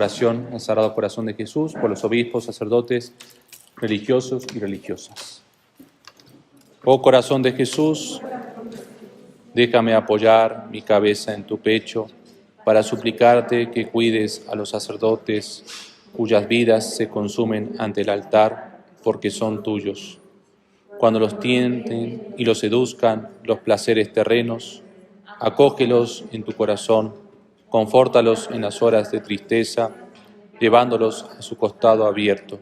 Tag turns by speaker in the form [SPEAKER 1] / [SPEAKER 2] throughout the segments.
[SPEAKER 1] oración al Sagrado Corazón de Jesús, por los obispos, sacerdotes, religiosos y religiosas. Oh Corazón de Jesús, déjame apoyar mi cabeza en tu pecho para suplicarte que cuides a los sacerdotes cuyas vidas se consumen ante el altar porque son tuyos. Cuando los tienten y los seduzcan los placeres terrenos, acógelos en tu corazón, confórtalos en las horas de tristeza, llevándolos a su costado abierto.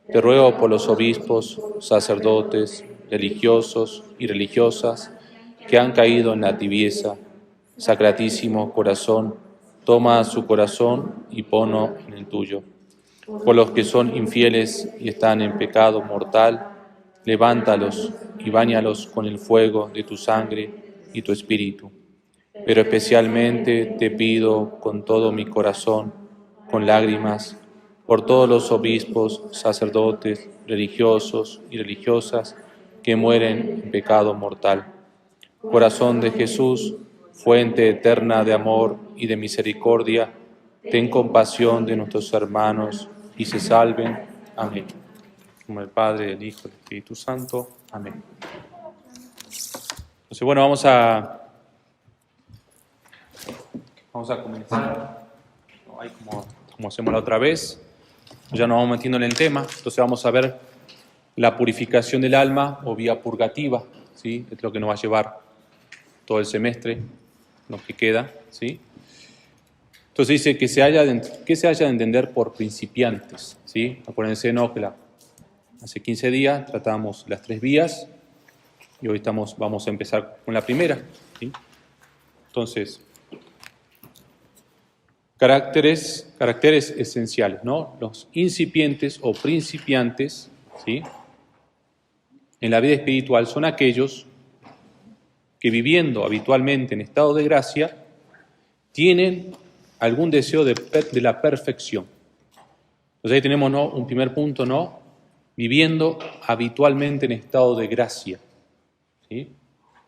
[SPEAKER 1] Te ruego por los obispos, sacerdotes, religiosos y religiosas que han caído en la tibieza. Sacratísimo Corazón, toma su corazón y ponlo en el tuyo. Por los que son infieles y están en pecado mortal, levántalos y báñalos con el fuego de tu sangre y tu espíritu. Pero especialmente te pido con todo mi corazón, con lágrimas, por todos los obispos, sacerdotes, religiosos y religiosas que mueren en pecado mortal. Corazón de Jesús, fuente eterna de amor y de misericordia, ten compasión de nuestros hermanos y se salven. Amén. Como el Padre, el Hijo y el Espíritu Santo. Amén. Entonces, bueno, vamos a comenzar. Ahí como hacemos la otra vez. Ya nos vamos metiendo en el tema. Entonces vamos a ver la purificación del alma o vía purgativa, ¿sí? Es lo que nos va a llevar todo el semestre, lo que queda, ¿sí? Entonces dice que se haya de entender por principiantes, ¿sí? Acuérdense, ¿no? Que hace 15 días tratamos las 3 vías y hoy vamos a empezar con la primera, ¿sí? Entonces, caracteres esenciales, ¿no? Los incipientes o principiantes, ¿sí? En la vida espiritual son aquellos que viviendo habitualmente en estado de gracia tienen algún deseo de la perfección. Entonces ahí tenemos, ¿no?, un primer punto, ¿no? Viviendo habitualmente en estado de gracia, ¿sí?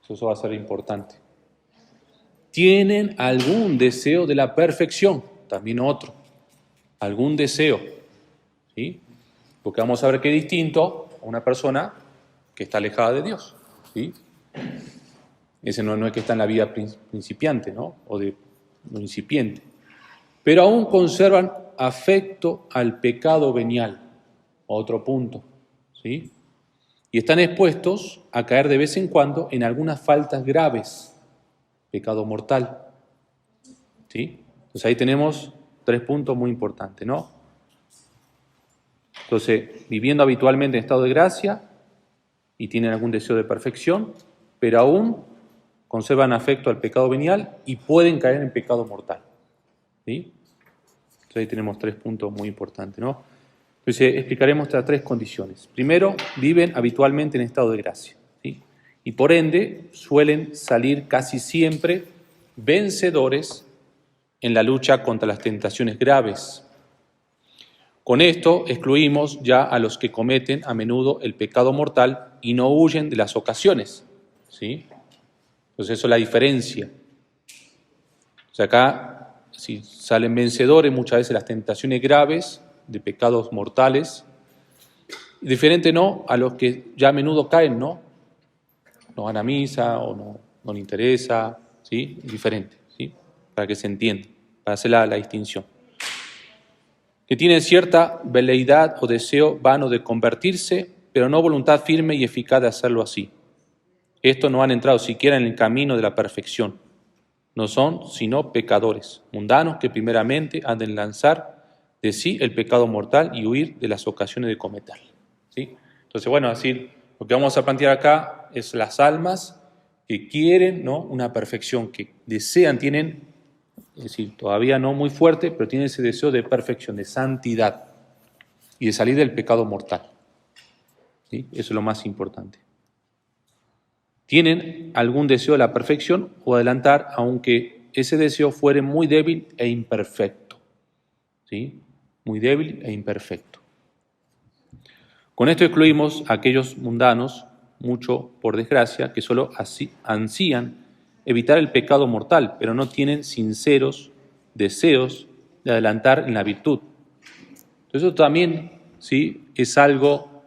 [SPEAKER 1] Eso va a ser importante. Tienen algún deseo de la perfección, también otro, algún deseo, ¿sí? Porque vamos a ver que es distinto a una persona que está alejada de Dios, ¿sí? Ese no es que está en la vida principiante, ¿no? O de incipiente. Pero aún conservan afecto al pecado venial, otro punto, ¿sí? Y están expuestos a caer de vez en cuando en algunas faltas graves, pecado mortal, ¿sí? Entonces ahí tenemos 3 puntos muy importantes, ¿no? Entonces, viviendo habitualmente en estado de gracia y tienen algún deseo de perfección, pero aún conservan afecto al pecado venial y pueden caer en pecado mortal, ¿sí? Entonces ahí tenemos 3 puntos muy importantes, ¿no? Entonces explicaremos estas 3 condiciones. Primero, viven habitualmente en estado de gracia, ¿sí? Y por ende suelen salir casi siempre vencedores en la lucha contra las tentaciones graves. Con esto excluimos ya a los que cometen a menudo el pecado mortal y no huyen de las ocasiones, ¿sí? Entonces eso es la diferencia. O sea, acá si salen vencedores muchas veces las tentaciones graves de pecados mortales, diferente, ¿no?, a los que ya a menudo caen, ¿no? No van a misa o no le interesa, ¿sí? Diferente, ¿sí? Para que se entienda, para hacer la distinción. Que tienen cierta veleidad o deseo vano de convertirse, pero no voluntad firme y eficaz de hacerlo así. Estos no han entrado siquiera en el camino de la perfección. No son sino pecadores, mundanos que primeramente han de lanzar de sí el pecado mortal y huir de las ocasiones de cometerlo, ¿sí? Entonces, bueno, así lo que vamos a plantear acá es las almas que quieren, ¿no?, una perfección, que desean, tienen, es decir, todavía no muy fuerte, pero tienen ese deseo de perfección, de santidad y de salir del pecado mortal, ¿sí? Eso es lo más importante. Tienen algún deseo de la perfección o adelantar, aunque ese deseo fuere muy débil e imperfecto, ¿sí? Muy débil e imperfecto. Con esto excluimos a aquellos mundanos, mucho por desgracia, que solo ansían evitar el pecado mortal, pero no tienen sinceros deseos de adelantar en la virtud. Entonces eso también, ¿sí?, es algo,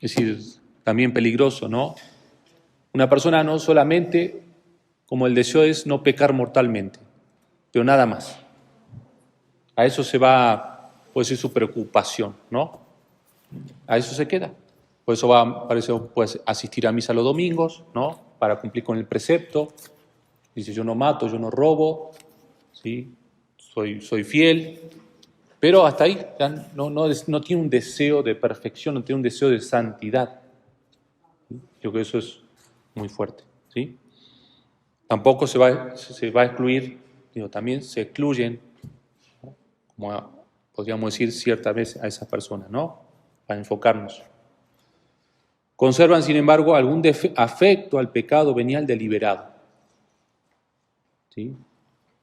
[SPEAKER 1] es decir, también peligroso, ¿no? Una persona no solamente, como el deseo es no pecar mortalmente, pero nada más. A eso se va, puede ser su preocupación, ¿no? A eso se queda. Por eso puede asistir a misa los domingos, ¿no? Para cumplir con el precepto. Dice, yo no mato, yo no robo, ¿sí? Soy fiel. Pero hasta ahí no tiene un deseo de perfección, no tiene un deseo de santidad. Yo creo que eso es muy fuerte, ¿sí? Tampoco se va a excluir, también se excluyen, ¿no?, como podríamos decir cierta vez a esas personas, ¿no?, para enfocarnos. Conservan, sin embargo, algún afecto al pecado venial deliberado. ¿Sí?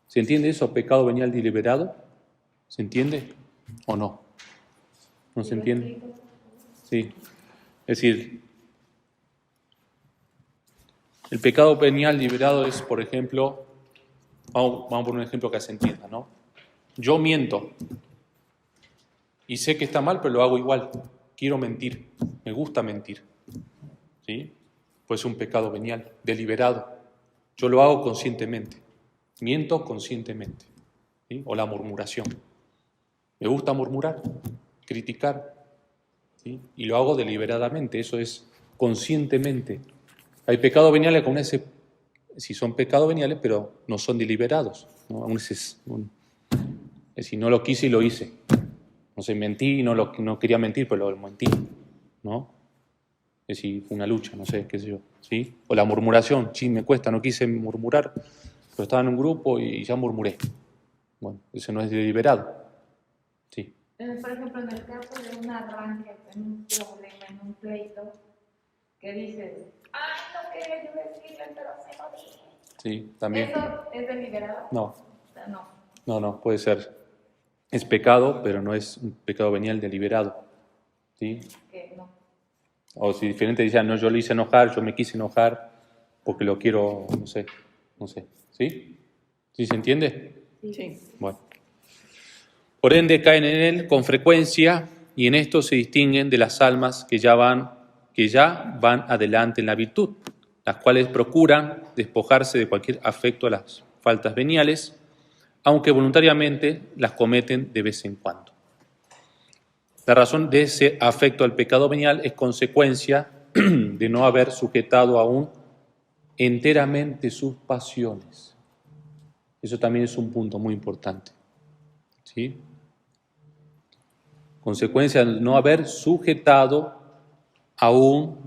[SPEAKER 1] ¿Se entiende eso, pecado venial deliberado? ¿Se entiende o no? ¿No se entiende? Sí. Es decir, el pecado venial deliberado es, por ejemplo, vamos a poner un ejemplo que se entienda, ¿no? Yo miento y sé que está mal, pero lo hago igual. Quiero mentir, me gusta mentir, ¿sí? Pues es un pecado venial, deliberado. Yo lo hago conscientemente, miento conscientemente, ¿sí? O la murmuración. Me gusta murmurar, criticar, ¿sí? Y lo hago deliberadamente, eso es conscientemente. Hay pecados veniales que aún si son pecados veniales, pero no son deliberados, ¿no? Aún es decir, no lo quise y lo hice. No sé, mentí, no quería mentir, pero lo mentí, ¿no? Es decir, fue una lucha, no sé, qué sé yo, ¿sí? O la murmuración, sí, me cuesta, no quise murmurar, pero estaba en un grupo y ya murmuré. Bueno, eso no es deliberado, sí.
[SPEAKER 2] Por ejemplo, en el caso de un arranque, en un problema, en un pleito, que dices, ¡ay, no quería yo decirle, pero se lo dije!
[SPEAKER 1] Sí, también.
[SPEAKER 2] ¿Eso es deliberado?
[SPEAKER 1] No.
[SPEAKER 2] O sea, no.
[SPEAKER 1] No, puede ser. Es pecado, pero no es un pecado venial deliberado, ¿sí?
[SPEAKER 2] Que no.
[SPEAKER 1] O si diferente dice, no, yo lo hice enojar, yo me quise enojar porque lo quiero, no sé, ¿sí? ¿Sí se entiende?
[SPEAKER 2] Sí.
[SPEAKER 1] Bueno. Por ende, caen en él con frecuencia y en esto se distinguen de las almas que ya van adelante en la virtud, las cuales procuran despojarse de cualquier afecto a las faltas veniales, aunque voluntariamente las cometen de vez en cuando. La razón de ese afecto al pecado venial es consecuencia de no haber sujetado aún enteramente sus pasiones. Eso también es un punto muy importante, ¿sí? Consecuencia de no haber sujetado aún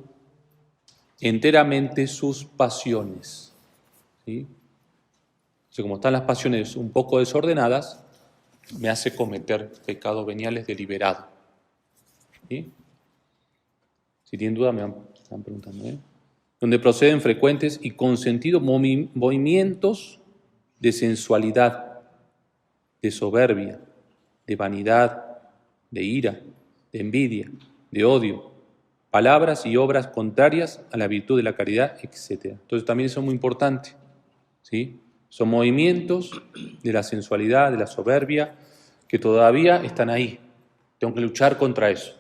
[SPEAKER 1] enteramente sus pasiones, ¿sí? O sea, como están las pasiones un poco desordenadas, me hace cometer pecados veniales deliberados. ¿Sí? Si tienen duda, me están preguntando, ¿eh? Donde proceden frecuentes y consentidos movimientos de sensualidad, de soberbia, de vanidad, de ira, de envidia, de odio, palabras y obras contrarias a la virtud de la caridad, etc. Entonces también eso es muy importante, ¿sí? Son movimientos de la sensualidad, de la soberbia, que todavía están ahí. Tengo que luchar contra eso.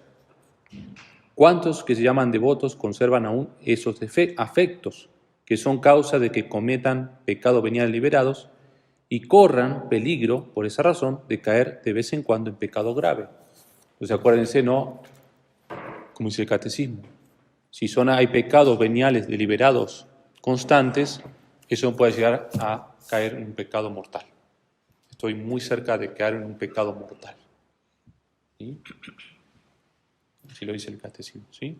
[SPEAKER 1] ¿Cuántos que se llaman devotos conservan aún esos afectos que son causa de que cometan pecados veniales liberados y corran peligro, por esa razón, de caer de vez en cuando en pecado grave? Entonces acuérdense, ¿no? Como dice el catecismo, si hay pecados veniales deliberados constantes, eso puede llegar a caer en un pecado mortal. Estoy muy cerca de caer en un pecado mortal. ¿Sí? Así lo dice el catecismo, ¿sí?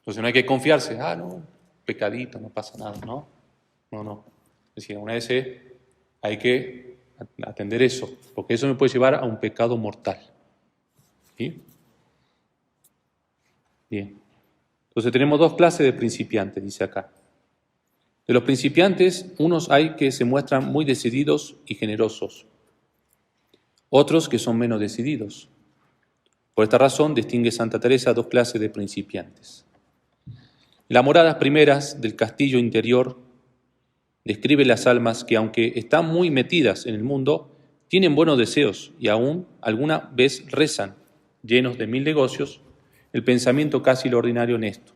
[SPEAKER 1] Entonces no hay que confiarse, no, pecadito, no pasa nada, ¿no? No. Es decir, una vez hay que atender eso, porque eso me puede llevar a un pecado mortal. ¿Sí? Bien. Entonces tenemos dos clases de principiantes, dice acá. De los principiantes, unos hay que se muestran muy decididos y generosos, otros que son menos decididos. Por esta razón distingue Santa Teresa dos clases de principiantes. Las moradas primeras del castillo interior describe las almas que, aunque están muy metidas en el mundo, tienen buenos deseos y aún alguna vez rezan, llenos de mil negocios, el pensamiento casi lo ordinario en esto.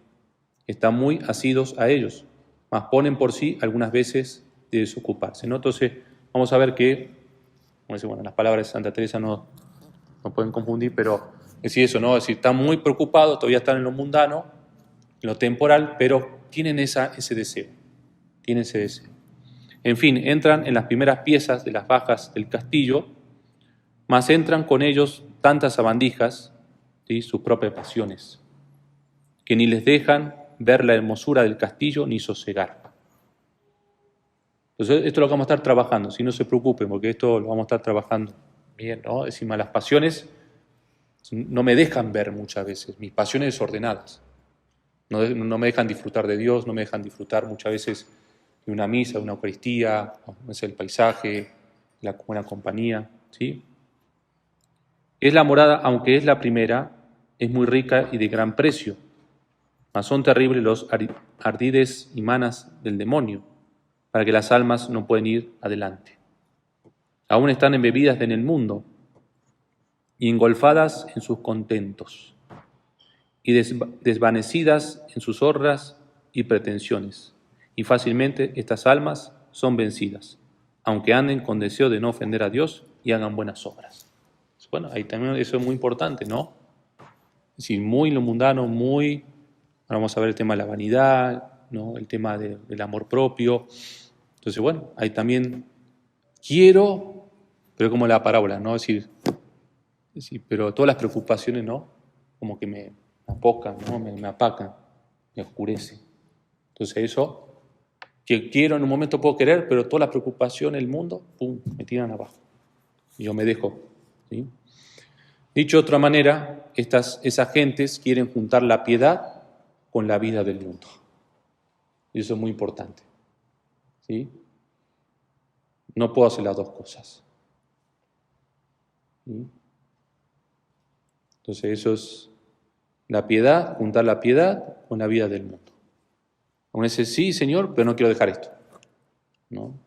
[SPEAKER 1] Están muy asidos a ellos, mas ponen por sí algunas veces de desocuparse, ¿no? Entonces, vamos a ver que, como dice, bueno, las palabras de Santa Teresa no pueden confundir, pero es decir eso, ¿no? Es decir, están muy preocupados, todavía están en lo mundano, en lo temporal, pero tienen ese deseo, tienen ese deseo. En fin, entran en las primeras piezas de las bajas del castillo, mas entran con ellos tantas sabandijas, ¿sí?, sus propias pasiones, que ni les dejan ver la hermosura del castillo ni sosegar. Entonces, esto es lo que vamos a estar trabajando, si no se preocupen, porque esto lo vamos a estar trabajando bien, ¿no? Encima, las pasiones no me dejan ver muchas veces, mis pasiones desordenadas. No me dejan disfrutar de Dios, no me dejan disfrutar muchas veces de una misa, de una Eucaristía, el paisaje, la buena compañía, ¿sí? Es la morada, aunque es la primera, es muy rica y de gran precio, mas son terribles los ardides y manas del demonio, para que las almas no pueden ir adelante. Aún están embebidas en el mundo y engolfadas en sus contentos, y desvanecidas en sus honras y pretensiones, y fácilmente estas almas son vencidas, aunque anden con deseo de no ofender a Dios y hagan buenas obras. Bueno, ahí también eso es muy importante, ¿no? Es decir, muy lo mundano, muy... Ahora vamos a ver el tema de la vanidad, ¿no? El tema del amor propio. Entonces, bueno, ahí también quiero, pero como la parábola, ¿no? Es decir, pero todas las preocupaciones, ¿no? Como que me apocan, ¿no? Me apacan, me oscurece. Entonces eso, que quiero en un momento puedo querer, pero todas las preocupaciones del mundo, pum, me tiran abajo. Y yo me dejo, ¿sí? Dicho de otra manera, esas gentes quieren juntar la piedad con la vida del mundo. Y eso es muy importante, ¿sí? No puedo hacer las dos cosas, ¿sí? Entonces eso es la piedad, juntar la piedad con la vida del mundo. Uno dice, sí, Señor, pero no quiero dejar esto, ¿no?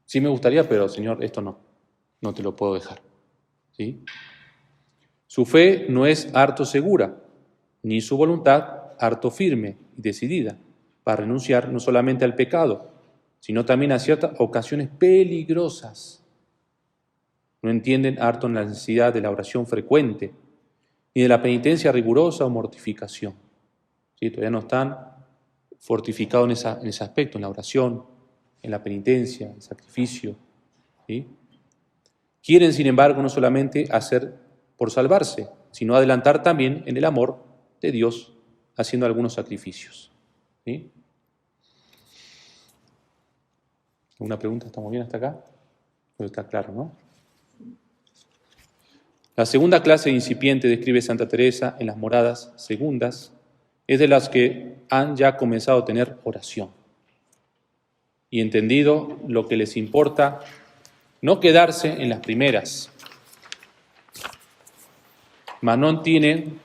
[SPEAKER 1] Sí me gustaría, pero Señor, esto no te lo puedo dejar, ¿sí? Su fe no es harto segura, ni su voluntad harto firme y decidida, para renunciar no solamente al pecado, sino también a ciertas ocasiones peligrosas. No entienden harto en la necesidad de la oración frecuente, ni de la penitencia rigurosa o mortificación. ¿Sí? Todavía no están fortificados en ese aspecto, en la oración, en la penitencia, en el sacrificio, ¿sí? Quieren, sin embargo, no solamente hacer por salvarse, sino adelantar también en el amor de Dios, haciendo algunos sacrificios, ¿sí? ¿Alguna pregunta? ¿Estamos bien hasta acá? Pero está claro, ¿no? La segunda clase de incipiente describe Santa Teresa en las moradas segundas, es de las que han ya comenzado a tener oración y entendido lo que les importa no quedarse en las primeras, mas no tienen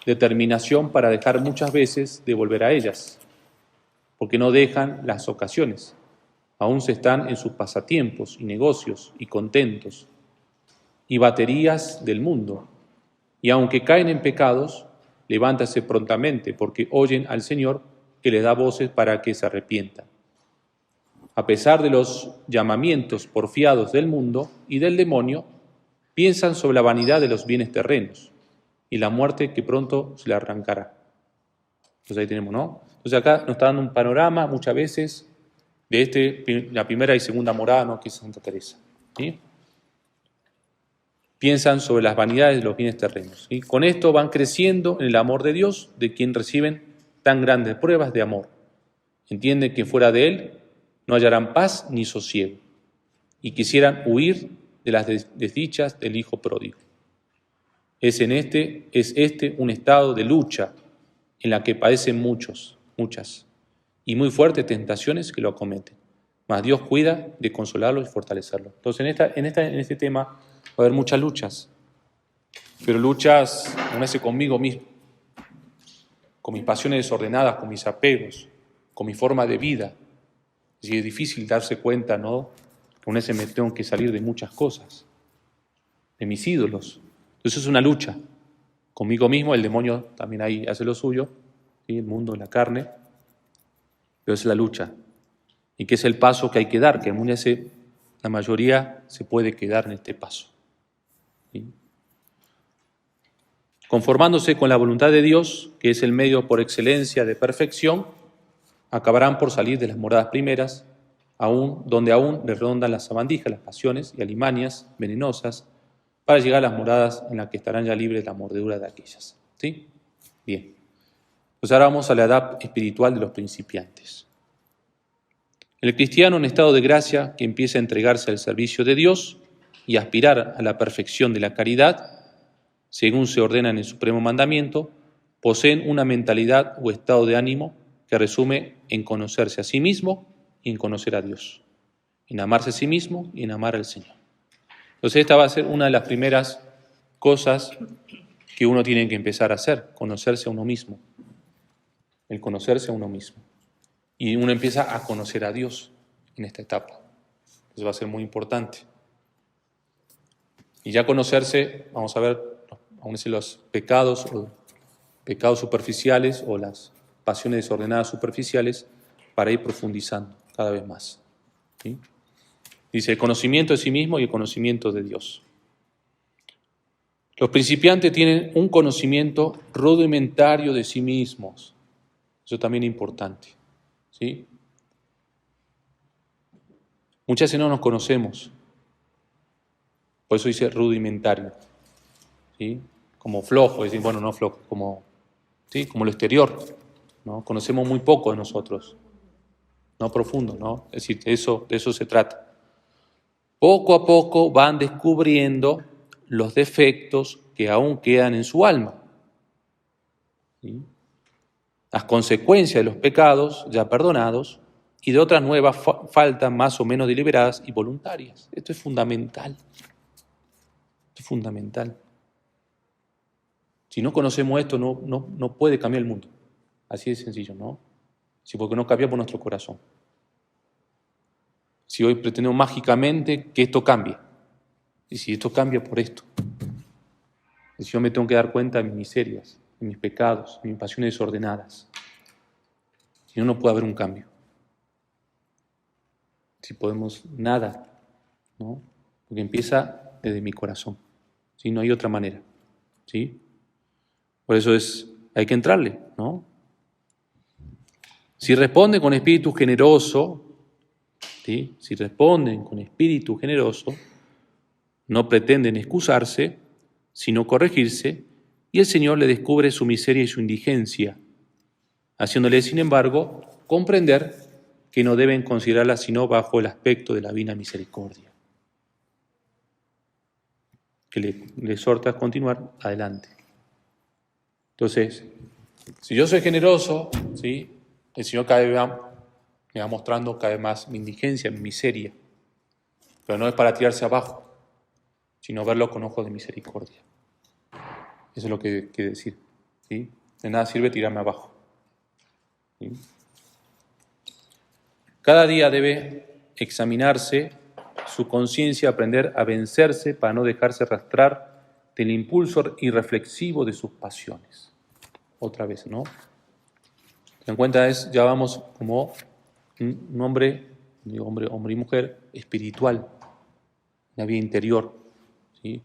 [SPEAKER 1] determinación para dejar muchas veces de volver a ellas, porque no dejan las ocasiones, aún se están en sus pasatiempos y negocios y contentos y baterías del mundo, y aunque caen en pecados, levántanse prontamente, porque oyen al Señor que les da voces para que se arrepientan. A pesar de los llamamientos porfiados del mundo y del demonio, piensan sobre la vanidad de los bienes terrenos y la muerte que pronto se le arrancará. Entonces ahí tenemos, ¿no? Entonces acá nos está dando un panorama muchas veces de la primera y segunda morada, ¿no?, que es Santa Teresa, ¿sí? Piensan sobre las vanidades de los bienes terrenos, ¿sí? Con esto van creciendo en el amor de Dios, de quien reciben tan grandes pruebas de amor. Entienden que fuera de Él no hallarán paz ni sosiego, y quisieran huir de las desdichas del hijo pródigo. Es este un estado de lucha en la que padecen muchas, y muy fuertes tentaciones que lo acometen. Mas Dios cuida de consolarlos y fortalecerlos. Entonces en este tema va a haber muchas luchas, pero luchas, una vez conmigo mismo, con mis pasiones desordenadas, con mis apegos, con mi forma de vida. Es difícil darse cuenta, ¿no?, Con ese me tengo que salir de muchas cosas, de mis ídolos. Entonces es una lucha. Conmigo mismo, el demonio también ahí hace lo suyo, ¿sí? El mundo, la carne, pero es la lucha. ¿Y qué es el paso que hay que dar? Que la mayoría se puede quedar en este paso, ¿sí? Conformándose con la voluntad de Dios, que es el medio por excelencia de perfección, acabarán por salir de las moradas primeras, donde aún les rondan las sabandijas, las pasiones y alimañas venenosas, para llegar a las moradas en las que estarán ya libres de la mordedura de aquellas. ¿Sí? Bien. Pues ahora vamos a la edad espiritual de los principiantes. El cristiano en estado de gracia que empieza a entregarse al servicio de Dios y aspirar a la perfección de la caridad, según se ordena en el Supremo Mandamiento, poseen una mentalidad o estado de ánimo que resume en conocerse a sí mismo y en conocer a Dios, en amarse a sí mismo y en amar al Señor. Entonces esta va a ser una de las primeras cosas que uno tiene que empezar a hacer, conocerse a uno mismo, el conocerse a uno mismo. Y uno empieza a conocer a Dios en esta etapa. Entonces va a ser muy importante. Y ya conocerse, vamos a ver, aún si los pecados superficiales o las pasiones desordenadas superficiales, para ir profundizando cada vez más. ¿Sí? Dice, el conocimiento de sí mismo y el conocimiento de Dios. Los principiantes tienen un conocimiento rudimentario de sí mismos. Eso también es importante. ¿Sí? Muchas veces no nos conocemos. Por eso dice rudimentario. ¿Sí? Como flojo, bueno, no flojo, ¿sí? Como lo exterior, ¿no? Conocemos muy poco de nosotros, no profundo, ¿no? Es decir, de eso se trata. Poco a poco van descubriendo los defectos que aún quedan en su alma, ¿sí? Las consecuencias de los pecados ya perdonados y de otras nuevas faltas más o menos deliberadas y voluntarias. Esto es fundamental. Esto es fundamental. Si no conocemos esto, no puede cambiar el mundo. Así de sencillo, ¿no? Sí, porque no cambia por nuestro corazón. Si hoy pretendemos mágicamente que esto cambie, y si esto cambia por esto, si yo me tengo que dar cuenta de mis miserias, de mis pecados, de mis pasiones desordenadas, si no, no puede haber un cambio. Si podemos, nada, ¿no? Porque empieza desde mi corazón, ¿sí? No hay otra manera, ¿sí? Por eso hay que entrarle, ¿no? Si responden con espíritu generoso, ¿sí? Si responden con espíritu generoso, no pretenden excusarse, sino corregirse, y el Señor le descubre su miseria y su indigencia, haciéndole, sin embargo, comprender que no deben considerarla sino bajo el aspecto de la divina misericordia, que le exhorta a continuar adelante. Entonces, si yo soy generoso, ¿sí? El Señor cada vez me va mostrando cada vez más mi indigencia, mi miseria, pero no es para tirarse abajo, sino verlo con ojos de misericordia. Eso es lo que quiere decir, ¿sí? De nada sirve tirarme abajo, ¿sí? Cada día debe examinarse su conciencia, aprender a vencerse para no dejarse arrastrar del impulso irreflexivo de sus pasiones. Otra vez, ¿no? En cuenta ya vamos como un hombre y mujer espiritual, una vida interior, ¿sí?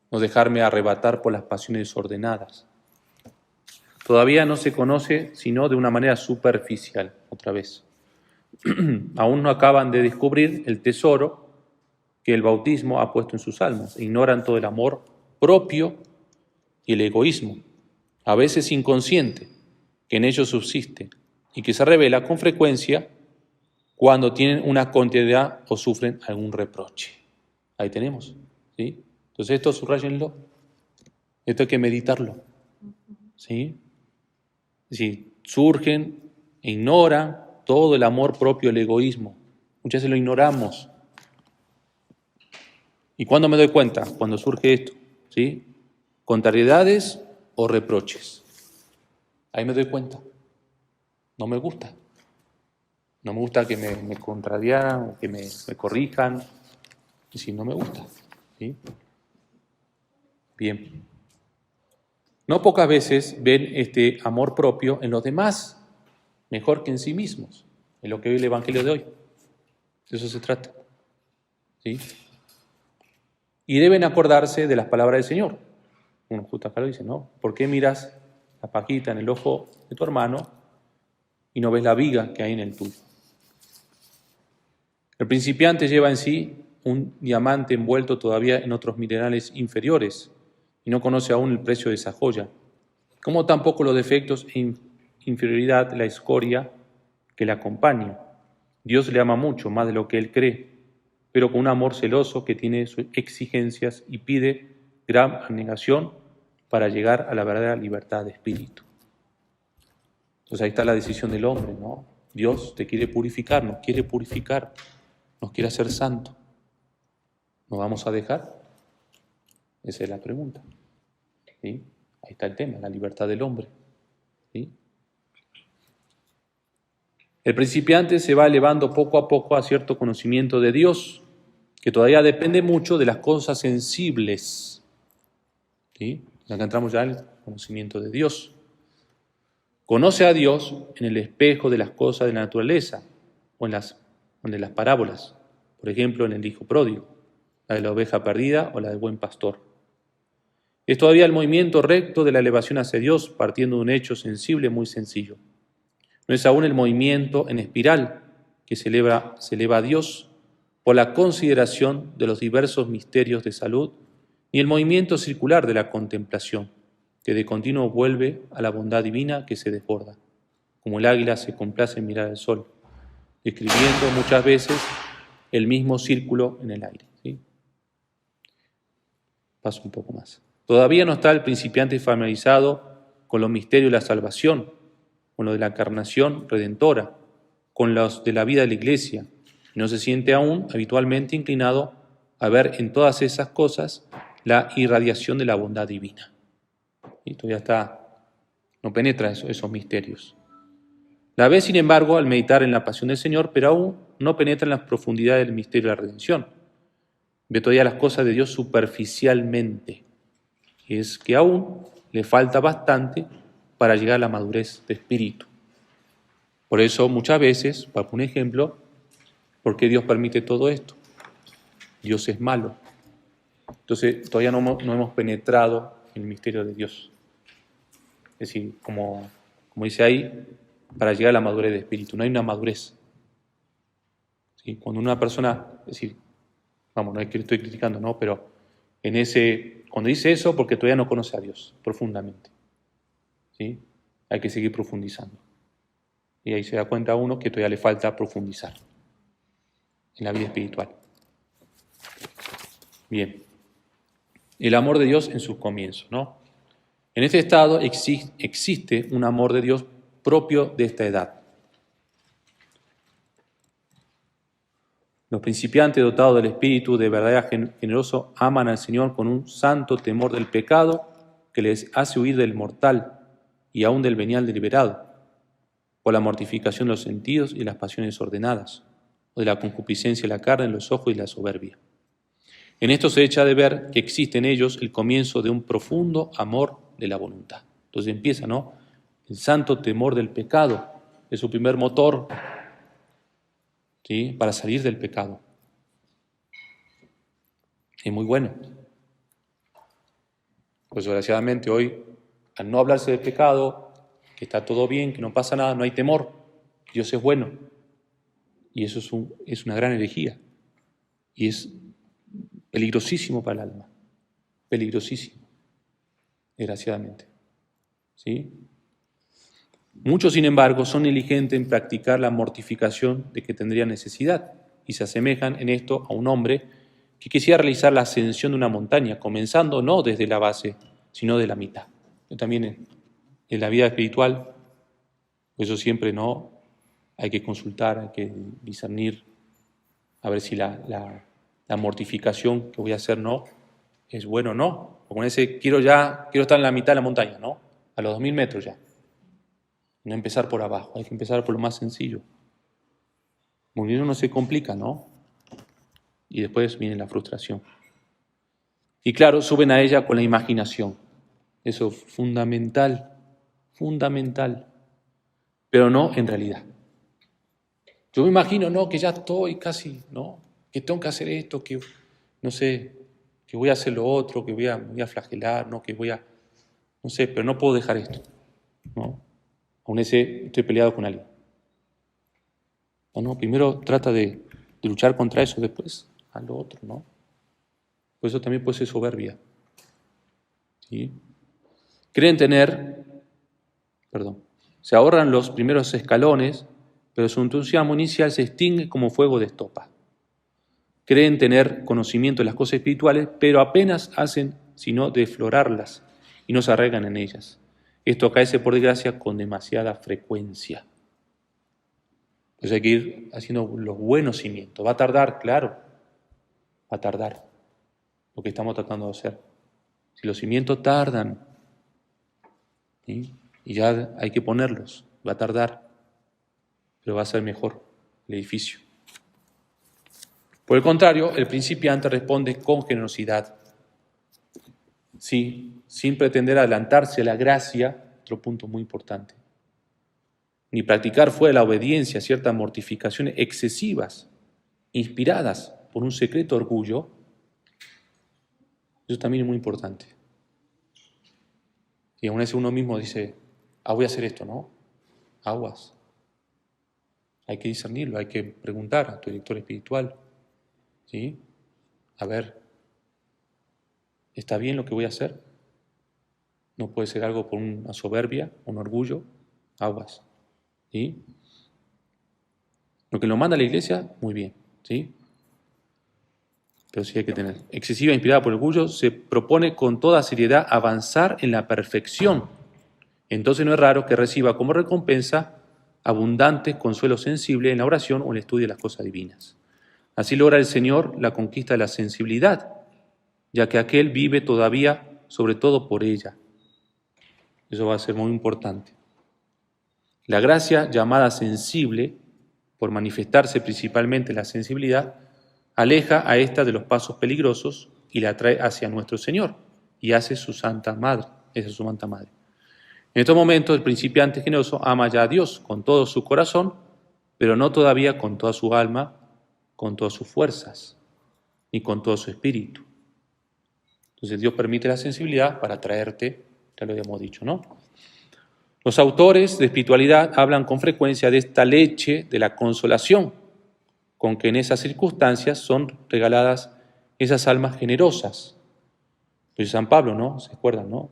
[SPEAKER 1] No dejarme arrebatar por las pasiones desordenadas. Todavía no se conoce sino de una manera superficial, otra vez. Aún no acaban de descubrir el tesoro que el bautismo ha puesto en sus almas. Ignoran todo el amor propio y el egoísmo, a veces inconsciente, que en ellos subsiste y que se revela con frecuencia cuando tienen una contrariedad o sufren algún reproche. Ahí tenemos, ¿sí? Entonces esto subrayenlo, esto hay que meditarlo, ¿sí? Si surgen e ignoran todo el amor propio, el egoísmo, muchas veces lo ignoramos. ¿Y cuándo me doy cuenta? Cuando surge esto, ¿sí? Contrariedades o reproches. Ahí me doy cuenta. No me gusta. No me gusta que me contrariaran o que me corrijan. Y si no me gusta. ¿Sí? Bien. No pocas veces ven este amor propio en los demás mejor que en sí mismos. Es lo que ve el Evangelio de hoy. De eso se trata. ¿Sí? Y deben acordarse de las palabras del Señor. Uno justo acá lo dice, ¿no? ¿Por qué miras la paquita en el ojo de tu hermano y no ves la viga que hay en el tuyo? El principiante lleva en sí un diamante envuelto todavía en otros minerales inferiores y no conoce aún el precio de esa joya, como tampoco los defectos e inferioridad de la escoria que le acompaña. Dios le ama mucho, más de lo que él cree, pero con un amor celoso que tiene sus exigencias y pide gran abnegación para llegar a la verdadera libertad de espíritu. Entonces ahí está la decisión del hombre, ¿no? Dios te quiere purificar, nos quiere hacer santo. ¿Nos vamos a dejar? Esa es la pregunta. ¿Sí? Ahí está el tema, la libertad del hombre. ¿Sí? El principiante se va elevando poco a poco a cierto conocimiento de Dios, que todavía depende mucho de las cosas sensibles. ¿Sí? Acá entramos ya en el conocimiento de Dios. Conoce a Dios en el espejo de las cosas de la naturaleza o en las parábolas, por ejemplo, en el hijo pródigo, la de la oveja perdida o la del buen pastor. Es todavía el movimiento recto de la elevación hacia Dios partiendo de un hecho sensible muy sencillo. No es aún el movimiento en espiral que se eleva a Dios por la consideración de los diversos misterios de salud, ni el movimiento circular de la contemplación, que de continuo vuelve a la bondad divina que se desborda, como el águila se complace en mirar al sol, describiendo muchas veces el mismo círculo en el aire. ¿Sí? Paso un poco más. Todavía no está el principiante familiarizado con los misterios de la salvación, con lo de la encarnación redentora, con los de la vida de la iglesia. No se siente aún habitualmente inclinado a ver en todas esas cosas la irradiación de la bondad divina. Y todavía no penetra esos misterios. La ve, sin embargo, al meditar en la pasión del Señor, pero aún no penetra en las profundidades del misterio de la redención. Ve todavía las cosas de Dios superficialmente. Es que aún le falta bastante para llegar a la madurez de espíritu. Por eso muchas veces, para un ejemplo, ¿por qué Dios permite todo esto? Dios es malo. Entonces todavía no hemos penetrado en el misterio de Dios. Es decir, como dice ahí, para llegar a la madurez de espíritu. No hay una madurez. ¿Sí? Cuando una persona, es decir, vamos, no es que estoy criticando, ¿no? Pero cuando dice eso, porque todavía no conoce a Dios profundamente. ¿Sí? Hay que seguir profundizando. Y ahí se da cuenta uno que todavía le falta profundizar en la vida espiritual. Bien. El amor de Dios en sus comienzos, ¿no? En este estado existe un amor de Dios propio de esta edad. Los principiantes dotados del espíritu de verdad generoso aman al Señor con un santo temor del pecado que les hace huir del mortal y aún del venial deliberado, por la mortificación de los sentidos y las pasiones ordenadas, o de la concupiscencia de la carne en los ojos y la soberbia. En esto se echa de ver que existe en ellos el comienzo de un profundo amor de la voluntad. Entonces empieza, ¿no? El santo temor del pecado es su primer motor, ¿sí? Para salir del pecado. Es muy bueno. Pues desgraciadamente hoy, al no hablarse del pecado, que está todo bien, que no pasa nada, no hay temor, Dios es bueno. Y eso es una gran herejía. Y es peligrosísimo para el alma. Peligrosísimo, desgraciadamente. ¿Sí? Muchos, sin embargo, son negligentes en practicar la mortificación de que tendrían necesidad y se asemejan en esto a un hombre que quisiera realizar la ascensión de una montaña, comenzando no desde la base, sino de la mitad. Yo también en la vida espiritual, por eso siempre no hay que consultar, hay que discernir, a ver si la mortificación que voy a hacer no es bueno o no. O con ese quiero estar en la mitad de la montaña, ¿no? A los 2000 metros ya. No empezar por abajo, hay que empezar por lo más sencillo. Como uno se complica, ¿no? Y después viene la frustración. Y claro, suben a ella con la imaginación. Eso es fundamental, fundamental, pero no en realidad. Yo me imagino, no, que ya estoy casi, ¿no? Que tengo que hacer esto, que, no sé, que voy a hacer lo otro, que me voy a flagelar, ¿no? Que voy a, no sé, pero no puedo dejar esto, ¿no? Aún estoy peleado con alguien. No, primero trata de luchar contra eso, después a lo otro, ¿no? Por eso también puede ser soberbia. ¿Sí? Se ahorran los primeros escalones, pero su entusiasmo inicial se extingue como fuego de estopa. Creen tener conocimiento de las cosas espirituales, pero apenas hacen sino deflorarlas y no se arraigan en ellas. Esto acaece, por desgracia, con demasiada frecuencia. Entonces hay que ir haciendo los buenos cimientos. Va a tardar, claro, va a tardar lo que estamos tratando de hacer. Si los cimientos tardan, ¿sí? Y ya hay que ponerlos, va a tardar, pero va a ser mejor el edificio. Por el contrario, el principiante responde con generosidad, sí, sin pretender adelantarse a la gracia, otro punto muy importante, ni practicar fuera de la obediencia ciertas mortificaciones excesivas, inspiradas por un secreto orgullo. Eso también es muy importante. Y aún así uno mismo dice, voy a hacer esto, ¿no? Aguas. Hay que discernirlo, hay que preguntar a tu director espiritual, ¿sí? A ver, ¿está bien lo que voy a hacer? No puede ser algo por una soberbia, un orgullo, aguas, ¿sí? Lo que lo manda la iglesia, muy bien, ¿sí? Pero sí hay que tener. Excesiva, inspirada por el orgullo, se propone con toda seriedad avanzar en la perfección. Entonces no es raro que reciba como recompensa abundante consuelo sensible en la oración o en el estudio de las cosas divinas. Así logra el Señor la conquista de la sensibilidad, ya que aquel vive todavía sobre todo por ella. Eso va a ser muy importante. La gracia llamada sensible, por manifestarse principalmente la sensibilidad, aleja a ésta de los pasos peligrosos y la atrae hacia nuestro Señor y hace su Santa Madre, esa es su Santa Madre. En estos momentos el principiante generoso ama ya a Dios con todo su corazón, pero no todavía con toda su alma, con todas sus fuerzas, ni con todo su espíritu. Entonces Dios permite la sensibilidad para traerte, ya lo habíamos dicho, ¿no? Los autores de espiritualidad hablan con frecuencia de esta leche de la consolación, con que en esas circunstancias son regaladas esas almas generosas. Pues San Pablo, ¿no? ¿Se acuerdan, no?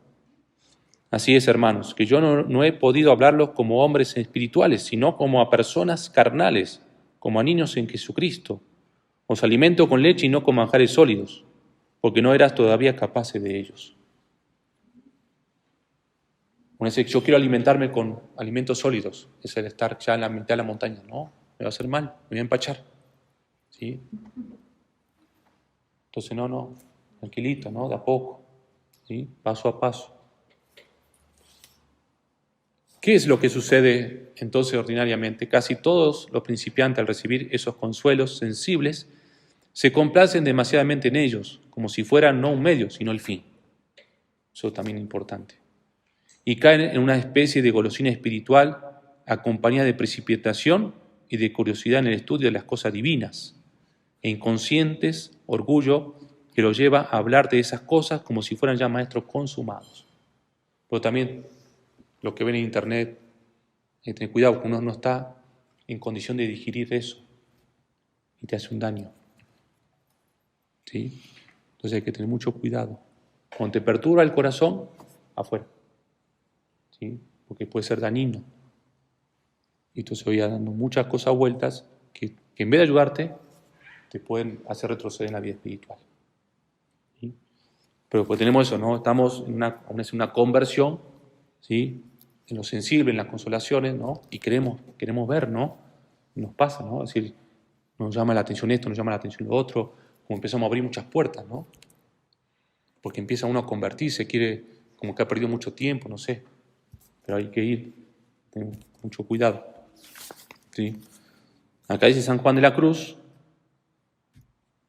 [SPEAKER 1] Así es, hermanos, que yo no he podido hablarlos como hombres espirituales, sino como a personas carnales, como a niños en Jesucristo. Os alimento con leche y no con manjares sólidos, porque no eras todavía capaces de ellos. Uno dice, yo quiero alimentarme con alimentos sólidos, es el estar ya en la mitad de la montaña. No, me va a hacer mal, me voy a empachar. ¿Sí? Entonces, no, tranquilito, ¿no? De a poco, ¿sí? Paso a paso. ¿Qué es lo que sucede entonces ordinariamente? Casi todos los principiantes al recibir esos consuelos sensibles se complacen demasiadamente en ellos, como si fueran no un medio, sino el fin. Eso también es importante. Y caen en una especie de golosina espiritual acompañada de precipitación y de curiosidad en el estudio de las cosas divinas, e inconscientes orgullo que los lleva a hablar de esas cosas como si fueran ya maestros consumados. Pero también lo que ven en internet, hay que tener cuidado, que uno no está en condición de digerir eso y te hace un daño. ¿Sí? Entonces hay que tener mucho cuidado. Cuando te perturba el corazón, afuera. ¿Sí? Porque puede ser dañino. Y entonces voy dando muchas cosas vueltas que en vez de ayudarte, te pueden hacer retroceder en la vida espiritual. ¿Sí? Pero pues tenemos eso, ¿no? Estamos en una conversión, ¿sí? En lo sensible, en las consolaciones, ¿no? Y queremos ver, ¿no? Nos pasa, ¿no? Es decir, nos llama la atención esto, nos llama la atención lo otro, como empezamos a abrir muchas puertas, ¿no? Porque empieza uno a convertirse, quiere, como que ha perdido mucho tiempo, no sé. Pero hay que ir, tener mucho cuidado, ¿sí? Acá dice San Juan de la Cruz,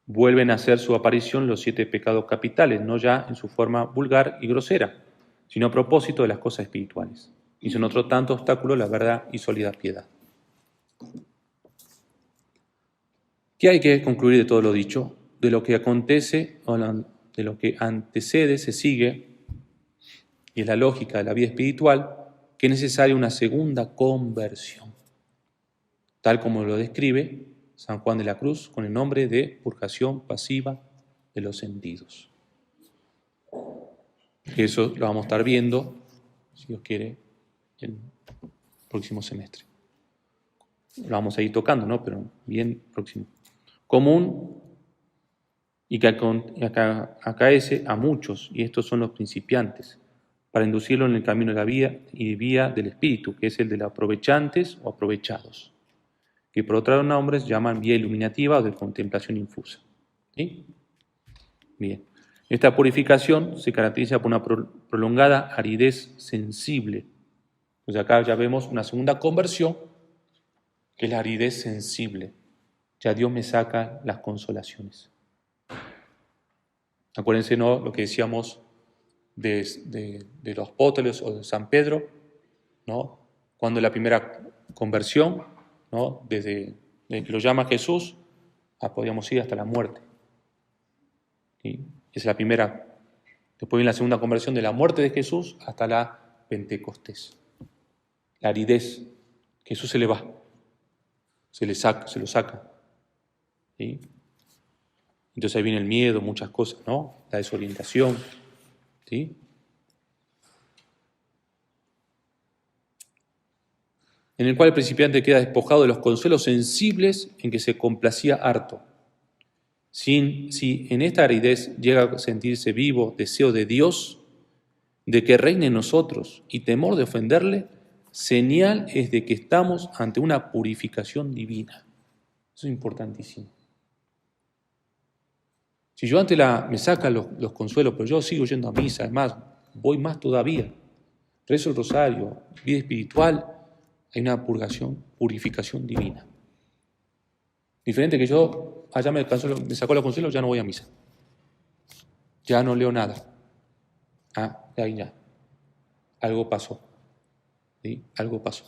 [SPEAKER 1] vuelven a hacer su aparición los 7 pecados capitales, no ya en su forma vulgar y grosera, sino a propósito de las cosas espirituales. Y son otro tanto obstáculo la verdad y sólida piedad. ¿Qué hay que concluir de todo lo dicho? De lo que acontece o de lo que antecede se sigue, y es la lógica de la vida espiritual, que es necesaria una segunda conversión, tal como lo describe San Juan de la Cruz con el nombre de purgación pasiva de los sentidos. Eso lo vamos a estar viendo, si Dios quiere, el próximo semestre. Lo vamos a ir tocando, ¿no? Pero bien próximo. Común y que acaece a muchos, y estos son los principiantes, para inducirlo en el camino de la vida y vía del espíritu, que es el de los aprovechantes o aprovechados, que por otros nombres llaman vía iluminativa o de contemplación infusa. ¿Sí? Bien. Esta purificación se caracteriza por una prolongada aridez sensible. Pues acá ya vemos una segunda conversión, que es la aridez sensible. Ya Dios me saca las consolaciones. Acuérdense, ¿no?, lo que decíamos de los apóstoles o de San Pedro, ¿no? Cuando la primera conversión, ¿no?, desde que lo llama Jesús, podíamos ir hasta la muerte. ¿Sí? Es la primera. Después viene la segunda conversión de la muerte de Jesús hasta la Pentecostés. La aridez. Jesús se le va. Se lo saca. ¿Sí? Entonces ahí viene el miedo, muchas cosas, ¿no? La desorientación. ¿Sí? En el cual el principiante queda despojado de los consuelos sensibles en que se complacía harto. Si en esta aridez llega a sentirse vivo deseo de Dios, de que reine en nosotros y temor de ofenderle, señal es de que estamos ante una purificación divina. Eso es importantísimo. Si yo antes me sacan los consuelos, pero yo sigo yendo a misa, además, voy más todavía, rezo el rosario, vida espiritual, hay una purificación divina. Diferente que yo, allá me sacó los consuelos, ya no voy a misa. Ya no leo nada. Ahí ya. Algo pasó. ¿Sí? Algo pasó.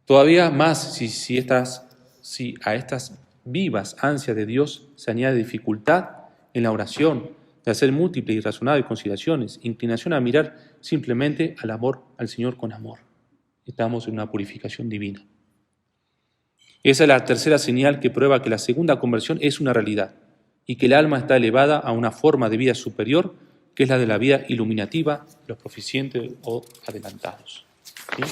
[SPEAKER 1] Todavía más si a estas vivas ansias de Dios se añade dificultad en la oración, de hacer múltiples y razonables consideraciones, inclinación a mirar simplemente al Señor con amor. Estamos en una purificación divina. Esa es la tercera señal que prueba que la segunda conversión es una realidad y que el alma está elevada a una forma de vida superior, que es la de la vida iluminativa, los proficientes o adelantados. ¿Sí?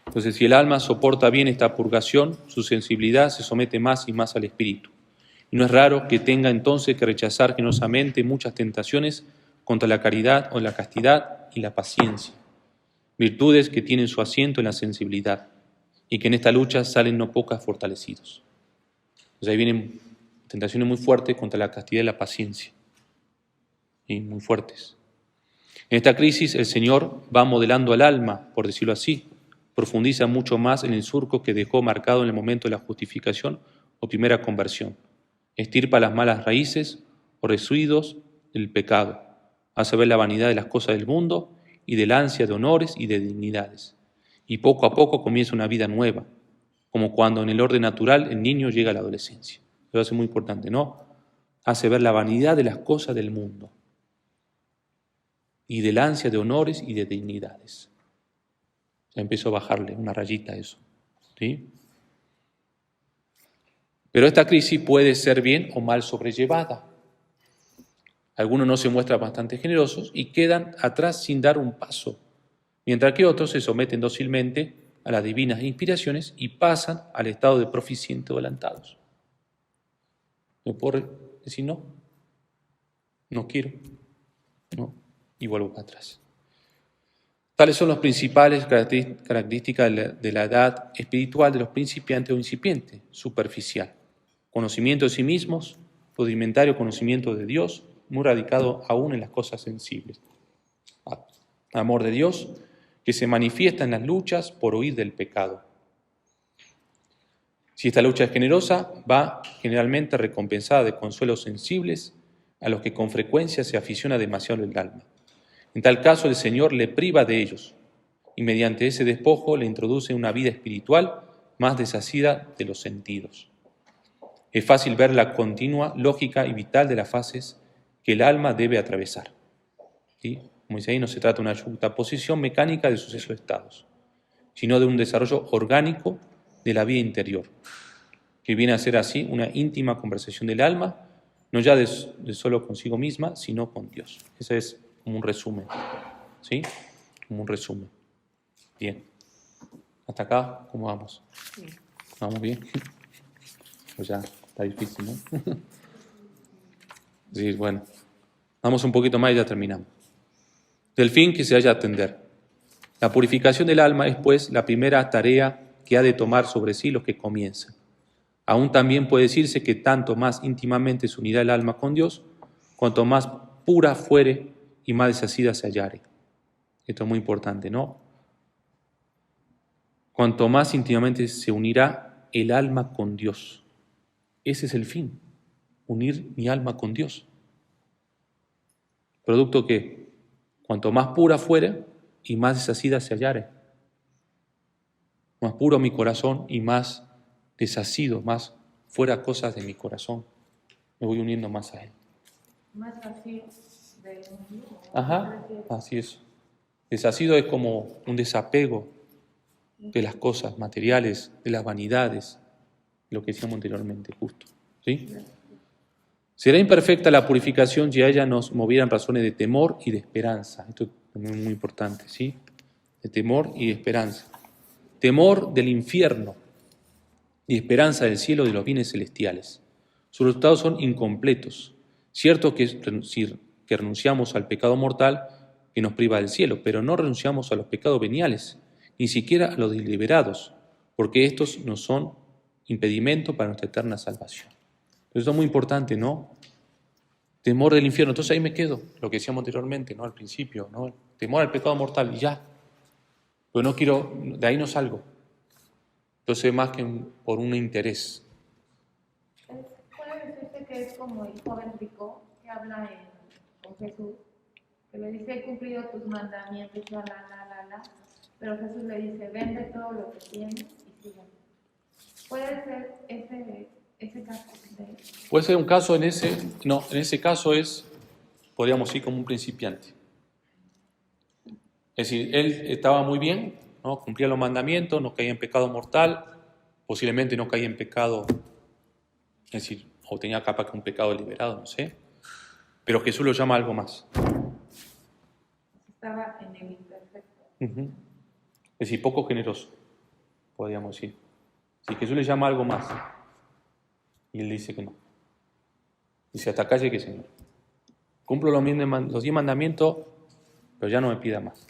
[SPEAKER 1] Entonces, si el alma soporta bien esta purgación, su sensibilidad se somete más y más al espíritu. Y no es raro que tenga entonces que rechazar generosamente muchas tentaciones contra la caridad o la castidad y la paciencia, virtudes que tienen su asiento en la sensibilidad y que en esta lucha salen no pocas fortalecidos. Entonces ahí vienen tentaciones muy fuertes contra la castidad y la paciencia, y muy fuertes. En esta crisis el Señor va modelando al alma, por decirlo así, profundiza mucho más en el surco que dejó marcado en el momento de la justificación o primera conversión. Estirpa las malas raíces o residuos del pecado, hace ver la vanidad de las cosas del mundo y del ansia de honores y de dignidades. Y poco a poco comienza una vida nueva, como cuando en el orden natural el niño llega a la adolescencia. Eso es muy importante, ¿no? Hace ver la vanidad de las cosas del mundo y del ansia de honores y de dignidades. Ya empezó a bajarle una rayita a eso. ¿Sí? Pero esta crisis puede ser bien o mal sobrellevada. Algunos no se muestran bastante generosos y quedan atrás sin dar un paso, mientras que otros se someten dócilmente a las divinas inspiraciones y pasan al estado de proficientes o adelantados. ¿Me puedo decir no? No quiero. No. Y vuelvo para atrás. Tales son las principales características de la edad espiritual de los principiantes o incipientes, superficial. conocimiento de sí mismos, rudimentario conocimiento de Dios, muy radicado aún en las cosas sensibles. Amor de Dios que se manifiesta en las luchas por huir del pecado. Si esta lucha es generosa, va generalmente recompensada de consuelos sensibles a los que con frecuencia se aficiona demasiado el alma. En tal caso, el Señor le priva de ellos y mediante ese despojo le introduce una vida espiritual más desasida de los sentidos. Es fácil ver la continua lógica y vital de las fases que el alma debe atravesar. ¿Sí? Como dice ahí, no se trata de una juxtaposición mecánica de sucesos estados, sino de un desarrollo orgánico de la vida interior, que viene a ser así una íntima conversación del alma, no ya de solo consigo misma, sino con Dios. Ese es como un resumen, ¿sí? Como un resumen. Bien. ¿Hasta acá cómo vamos?
[SPEAKER 2] Sí.
[SPEAKER 1] ¿Vamos bien? Pues ya está difícil, ¿no? Sí, bueno. Vamos un poquito más y ya terminamos. Del fin que se haya a atender. La purificación del alma es, pues, la primera tarea que ha de tomar sobre sí los que comienzan. Aún también puede decirse que tanto más íntimamente se unirá el alma con Dios, cuanto más pura fuere y más deshacida se hallare. Esto es muy importante, ¿no? Cuanto más íntimamente se unirá el alma con Dios. Ese es el fin, unir mi alma con Dios. Producto que, cuanto más pura fuere y más deshacida se hallare. Más puro mi corazón y más deshacido, más fuera cosas de mi corazón. Me voy uniendo más a Él.
[SPEAKER 2] Más vacío de uno.
[SPEAKER 1] Ajá, así es. Deshacido es como un desapego de las cosas materiales, de las vanidades, lo que decíamos anteriormente, justo. ¿Sí? Será imperfecta la purificación si a ella nos movieran razones de temor y de esperanza. Esto también es muy importante, ¿sí? De temor y de esperanza. Temor del infierno y esperanza del cielo, de los bienes celestiales. Sus resultados son incompletos. Cierto que renunciamos al pecado mortal que nos priva del cielo, pero no renunciamos a los pecados veniales, ni siquiera a los deliberados, porque estos no son impedimento para nuestra eterna salvación. Esto es muy importante, ¿no? Temor del infierno. Entonces ahí me quedo, lo que decíamos anteriormente, ¿no? Al principio, ¿no? Temor al pecado mortal, y ya. Pero no quiero, de ahí no salgo. Entonces más que por un interés.
[SPEAKER 2] Puede decirse que es como el joven rico que habla con Jesús, que le dice, he cumplido tus mandamientos, pero Jesús le dice, vende todo lo que tienes y sígueme. Puede ser ese caso de...
[SPEAKER 1] Puede ser un caso en ese caso podríamos ir como un principiante. Es decir, él estaba muy bien, ¿no? Cumplía los mandamientos, no caía en pecado mortal, posiblemente no caía en pecado, es decir, o tenía capaz que un pecado liberado, no sé, pero Jesús lo llama algo más.
[SPEAKER 2] Estaba en el imperfecto.
[SPEAKER 1] Es decir, poco generoso, podríamos decir. Si Jesús le llama algo más, y él dice que no. Dice, hasta acá llegue, Señor. Cumplo los 10 mandamientos, pero ya no me pida más.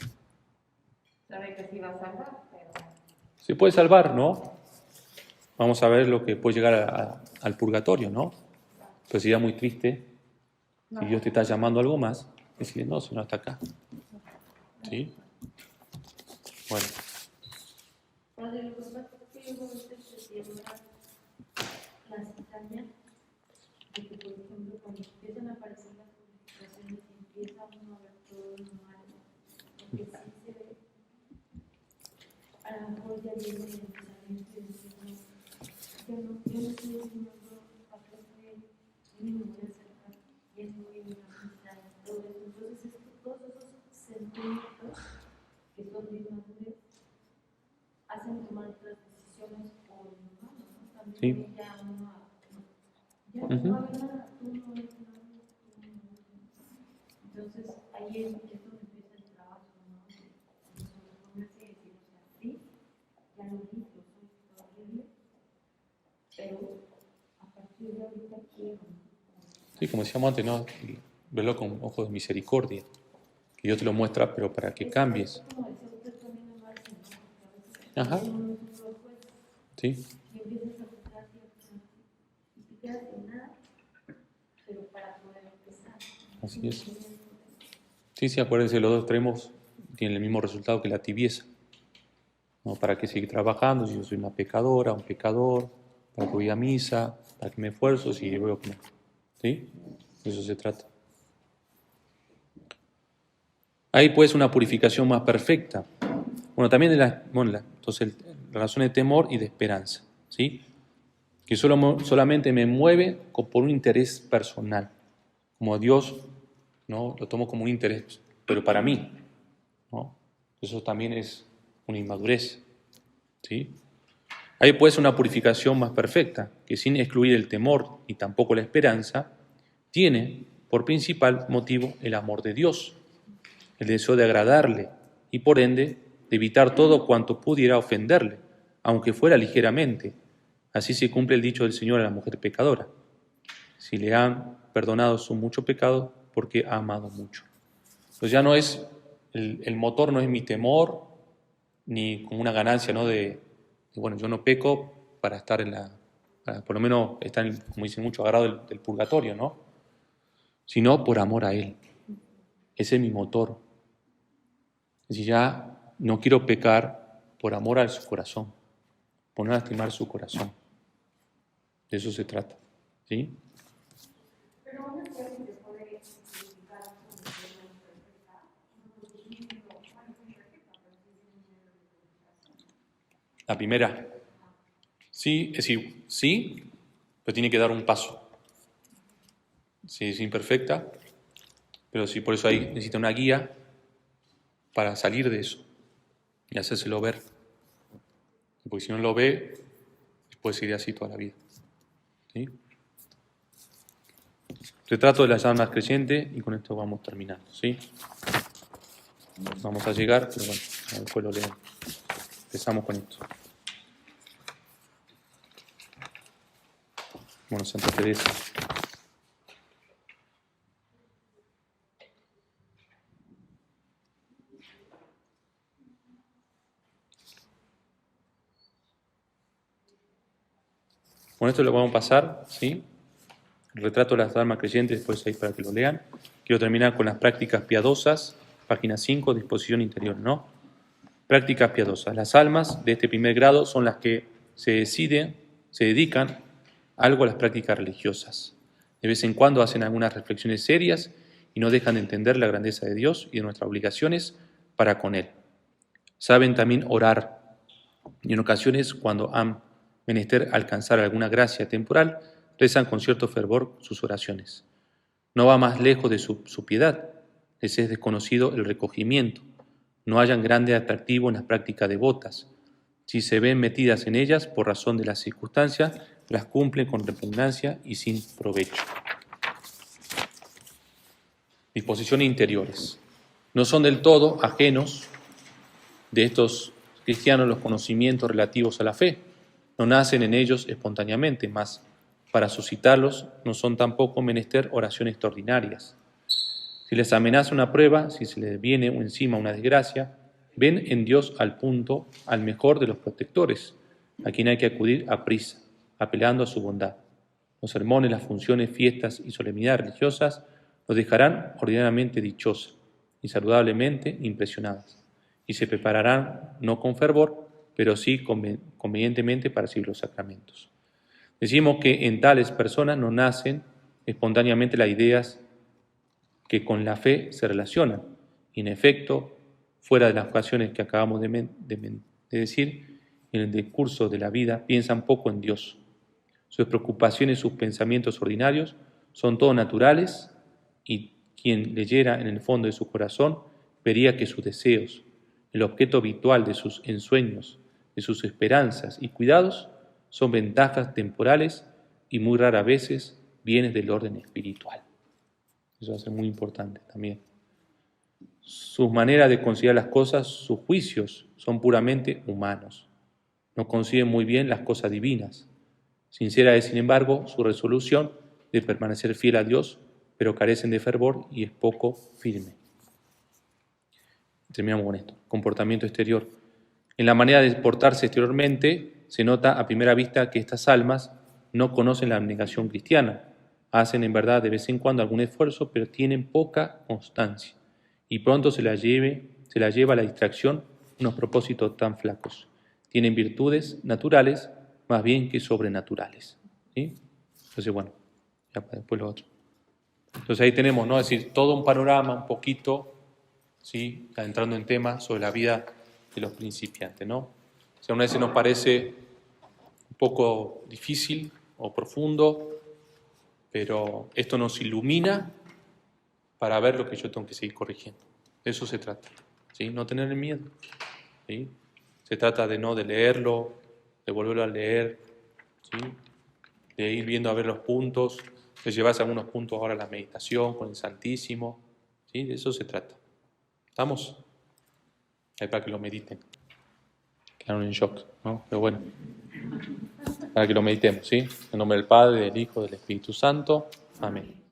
[SPEAKER 2] Sabe que se iba a salvar, pero...
[SPEAKER 1] Se puede salvar, ¿no? Vamos a ver lo que puede llegar al purgatorio, ¿no? Pero sería muy triste si Dios te está llamando a algo más, decirle, no, Señor, hasta acá. ¿Sí? Bueno.
[SPEAKER 3] Padre, lo que pasa es que yo a veces se cierra la cizaña de que, por ejemplo, cuando empiezan a aparecer las publicaciones y empieza uno a ver todo lo malo, porque sí se ve, a lo mejor ya viene el pensamiento y dice, no, yo no estoy haciendo a qué estoy, yo ni me voy a acercar, y es muy una todo eso. Entonces, todos esos sentimientos que son de inmadurez hacen tomar otras decisiones por el humano, ¿no? También
[SPEAKER 1] Sí.
[SPEAKER 3] ya uno ya no va a haber nada, tú no eres nada, entonces ahí es donde empieza el trabajo, ¿no? De sobreponerse y decir, o sea, sí, ya lo vi, yo soy todo horrible, pero a partir de ahorita quiero, ¿no?
[SPEAKER 1] Sí, como decíamos antes, ¿no? Verlo con ojos de misericordia. Que Dios te lo muestra, pero para que cambies.
[SPEAKER 3] Como decía usted también en Marce, ¿no? Porque a veces
[SPEAKER 1] Ajá.
[SPEAKER 3] uno es un juez
[SPEAKER 1] Sí.
[SPEAKER 3] y empiezas a pensar y a pensar y te queda sin nada, pero para poder empezar.
[SPEAKER 1] Así es. Sí, acuérdense, los dos extremos tienen el mismo resultado que la tibieza. ¿No? ¿Para qué seguir trabajando si yo soy una pecadora, un pecador? ¿Para que voy a misa? ¿Para que me esfuerzo si veo que no? ¿Sí? De eso se trata. Hay pues una purificación más perfecta. Bueno, también entonces la razón de temor y de esperanza, ¿sí? Que solamente me mueve por un interés personal. Como Dios, ¿no? Lo tomo como un interés, pero para mí, ¿no? Eso también es una inmadurez, ¿sí? Hay pues una purificación más perfecta, que sin excluir el temor y tampoco la esperanza, tiene por principal motivo el amor de Dios, el deseo de agradarle y por ende de evitar todo cuanto pudiera ofenderle, aunque fuera ligeramente. Así se cumple el dicho del Señor a la mujer pecadora: si le han perdonado su mucho pecado, porque ha amado mucho. Entonces ya no es, el motor no es mi temor, ni como una ganancia, ¿no? Bueno, yo no peco para estar para por lo menos estar, como dicen mucho, agarrado del purgatorio, ¿no? Sino por amor a Él. Ese es mi motor. Es decir, ya no quiero pecar por amor a su corazón, por no lastimar su corazón. De eso se trata, ¿sí?
[SPEAKER 2] Pero una cosa que se puede identificar como persona perfecta,
[SPEAKER 1] La primera, sí, es decir, sí, pero tiene que dar un paso. Sí, es imperfecta, pero sí, por eso ahí necesita una guía para salir de eso y hacérselo ver. Porque si no lo ve, puede seguir así toda la vida. ¿Sí? Retrato de las almas creyentes, y con esto vamos terminando, ¿sí? Vamos a llegar, pero bueno, después lo leemos. Empezamos con esto. Bueno, Santa Teresa. Con esto lo vamos a pasar, ¿sí? El retrato de las almas creyentes, después ahí para que lo lean. Quiero terminar con las prácticas piadosas, página 5, disposición interior, ¿no? Prácticas piadosas. Las almas de este primer grado son las que se dedican algo a las prácticas religiosas. De vez en cuando hacen algunas reflexiones serias y no dejan de entender la grandeza de Dios y de nuestras obligaciones para con Él. Saben también orar y en ocasiones, cuando han menester alcanzar alguna gracia temporal, rezan con cierto fervor sus oraciones. No va más lejos de su piedad, les es desconocido el recogimiento, no hallan grande atractivo en las prácticas devotas. Si se ven metidas en ellas por razón de las circunstancias, las cumplen con repugnancia y sin provecho. Disposiciones interiores. No son del todo ajenos de estos cristianos los conocimientos relativos a la fe. No nacen en ellos espontáneamente, mas para suscitarlos no son tampoco menester oraciones extraordinarias. Si les amenaza una prueba, si se les viene encima una desgracia, ven en Dios al punto, al mejor de los protectores, a quien hay que acudir a prisa, apelando a su bondad. Los sermones, las funciones, fiestas y solemnidades religiosas los dejarán ordinariamente dichosos y saludablemente impresionadas, y se prepararán no con fervor, pero sí convenientemente para recibir los sacramentos. Decimos que en tales personas no nacen espontáneamente las ideas que con la fe se relacionan. Y en efecto, fuera de las ocasiones que acabamos de decir, en el discurso de la vida piensan poco en Dios. Sus preocupaciones, sus pensamientos ordinarios son todos naturales, y quien leyera en el fondo de su corazón vería que sus deseos, el objeto habitual de sus ensueños, de sus esperanzas y cuidados, son ventajas temporales y muy raras veces bienes del orden espiritual. Eso va a ser muy importante también. Sus maneras de considerar las cosas, sus juicios, son puramente humanos. No conciben muy bien las cosas divinas. Sincera es, sin embargo, su resolución de permanecer fiel a Dios, pero carecen de fervor y es poco firme. Terminamos con esto. Comportamiento exterior. En la manera de portarse exteriormente se nota a primera vista que estas almas no conocen la abnegación cristiana. Hacen en verdad de vez en cuando algún esfuerzo, pero tienen poca constancia. Y pronto se la lleva a la distracción unos propósitos tan flacos. Tienen virtudes naturales más bien que sobrenaturales. ¿Sí? Entonces, bueno, ya después lo otro. Entonces ahí tenemos, ¿no? Es decir, todo un panorama, un poquito, ¿sí? Entrando en temas sobre la vida de los principiantes, ¿no? O sea, una vez nos parece un poco difícil o profundo, pero esto nos ilumina para ver lo que yo tengo que seguir corrigiendo. De eso se trata, ¿sí? No tener miedo, ¿sí? Se trata de leerlo, de volverlo a leer, ¿sí? De ir viendo a ver los puntos, de llevarse algunos puntos ahora a la meditación con el Santísimo, ¿sí? De eso se trata. ¿Estamos? Ahí para que lo mediten. Quedaron en shock, ¿no? Pero bueno, para que lo meditemos, ¿sí? En nombre del Padre, del Hijo, del Espíritu Santo. Amén.